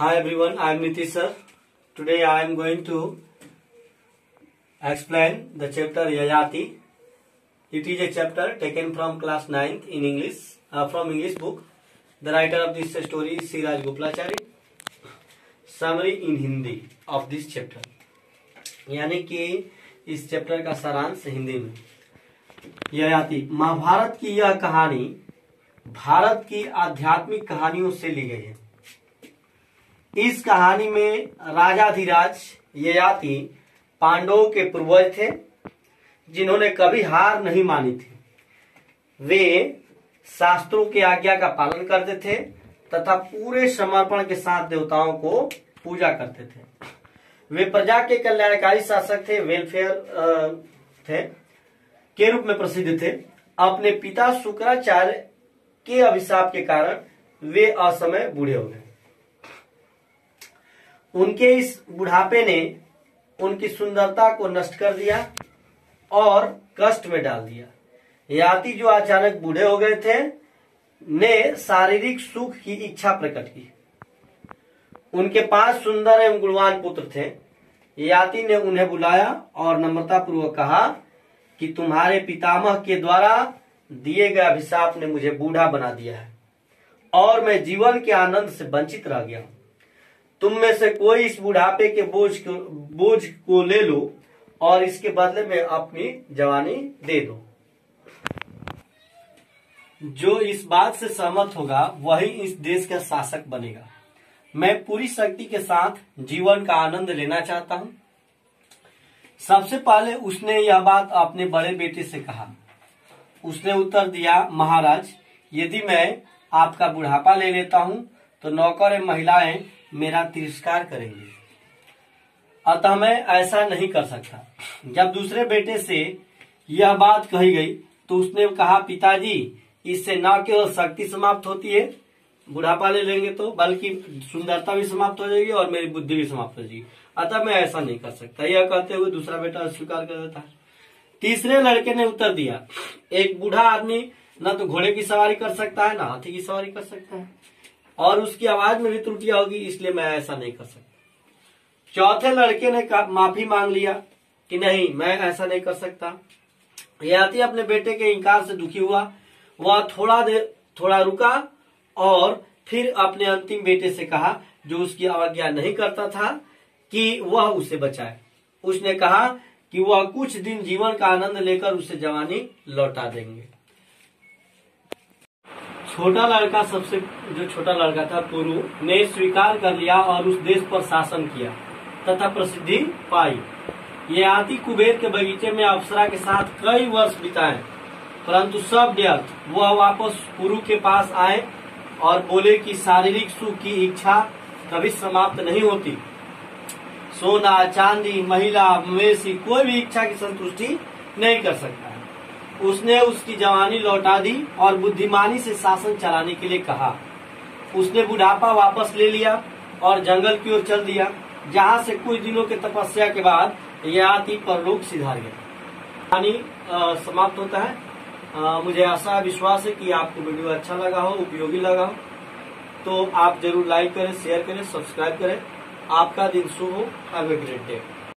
Hi everyone, I am Nitish sir. Today I am going to explain the chapter Yayati. It is a chapter taken from class 9th in English, from English book. The writer of this story is Siraj Gopalachari. Summary in Hindi of this chapter. यानी कि इस chapter का सारांश हिंदी में। ययाति, महाभारत की यह कहानी भारत की आध्यात्मिक कहानियों से ली गई है। इस कहानी में राजाधिराज ययाति पांडवों के पूर्वज थे, जिन्होंने कभी हार नहीं मानी थी। वे शास्त्रों की आज्ञा का पालन करते थे तथा पूरे समर्पण के साथ देवताओं को पूजा करते थे। वे प्रजा के कल्याणकारी शासक थे, वेलफेयर थे के रूप में प्रसिद्ध थे। अपने पिता शुक्राचार्य के अभिशाप के कारण वे असमय बूढ़े हो गए। उनके इस बुढ़ापे ने उनकी सुंदरता को नष्ट कर दिया और कष्ट में डाल दिया। ययाति, जो अचानक बूढ़े हो गए थे, ने शारीरिक सुख की इच्छा प्रकट की। उनके 5 सुंदर एवं गुणवान पुत्र थे। ययाति ने उन्हें बुलाया और नम्रता पूर्वक कहा कि तुम्हारे पितामह के द्वारा दिए गए अभिशाप ने मुझे बूढ़ा बना दिया है और मैं जीवन के आनंद से वंचित रह गया हूं। तुम में से कोई इस बुढ़ापे के बोझ को ले लो और इसके बदले में अपनी जवानी दे दो। जो इस बात से सहमत होगा वही इस देश का शासक बनेगा। मैं पूरी शक्ति के साथ जीवन का आनंद लेना चाहता हूं। सबसे पहले उसने यह बात अपने बड़े बेटे से कहा। उसने उत्तर दिया, महाराज, यदि मैं आपका बुढ़ापा ले लेता हूं तो नौकर एवं महिलाएं मेरा तिरस्कार करेंगे, अतः मैं ऐसा नहीं कर सकता। जब दूसरे बेटे से यह बात कही गई तो उसने कहा, पिताजी, इससे न केवल शक्ति समाप्त होती है, बुढ़ापा ले लेंगे तो, बल्कि सुंदरता भी समाप्त हो जाएगी और मेरी बुद्धि भी समाप्त हो जाएगी, अतः मैं ऐसा नहीं कर सकता। यह कहते हुए दूसरा बेटा स्वीकार कर देता है। तीसरे लड़के ने उत्तर दिया, एक बूढ़ा आदमी न तो घोड़े की सवारी कर सकता है, न हाथी की सवारी कर सकता है, और उसकी आवाज में भी त्रुटियां होगी, इसलिए मैं ऐसा नहीं कर सकता। चौथे लड़के ने माफी मांग लिया कि नहीं, मैं ऐसा नहीं कर सकता। ययाति अपने बेटे के इंकार से दुखी हुआ। वह थोड़ा रुका और फिर अपने अंतिम बेटे से कहा, जो उसकी अवज्ञा नहीं करता था, कि वह उसे बचाए। उसने कहा कि वह कुछ दिन जीवन का आनंद लेकर उसे जवानी लौटा देंगे। छोटा लड़का था पुरु, ने स्वीकार कर लिया और उस देश पर शासन किया तथा प्रसिद्धि पाई। ययाति कुबेर के बगीचे में अप्सरा के साथ कई वर्ष बिताए, परंतु सब व्यर्थ। वह वापस पुरु के पास आए और बोले कि शारीरिक सुख की इच्छा कभी समाप्त नहीं होती। सोना, चांदी, महिला, मवेशी, कोई भी इच्छा की संतुष्टि नहीं कर सकता है। उसने उसकी जवानी लौटा दी और बुद्धिमानी से शासन चलाने के लिए कहा। उसने बुढ़ापा वापस ले लिया और जंगल की ओर चल दिया, जहां से कुछ दिनों के तपस्या के बाद ययाति परलोक सिधार गया। कहानी समाप्त होता है। मुझे आशा विश्वास है कि आपको वीडियो अच्छा लगा हो, उपयोगी लगा हो, तो आप जरूर लाइक करें, शेयर करें, सब्सक्राइब करें। आपका दिन शुभ हो। Have a great day.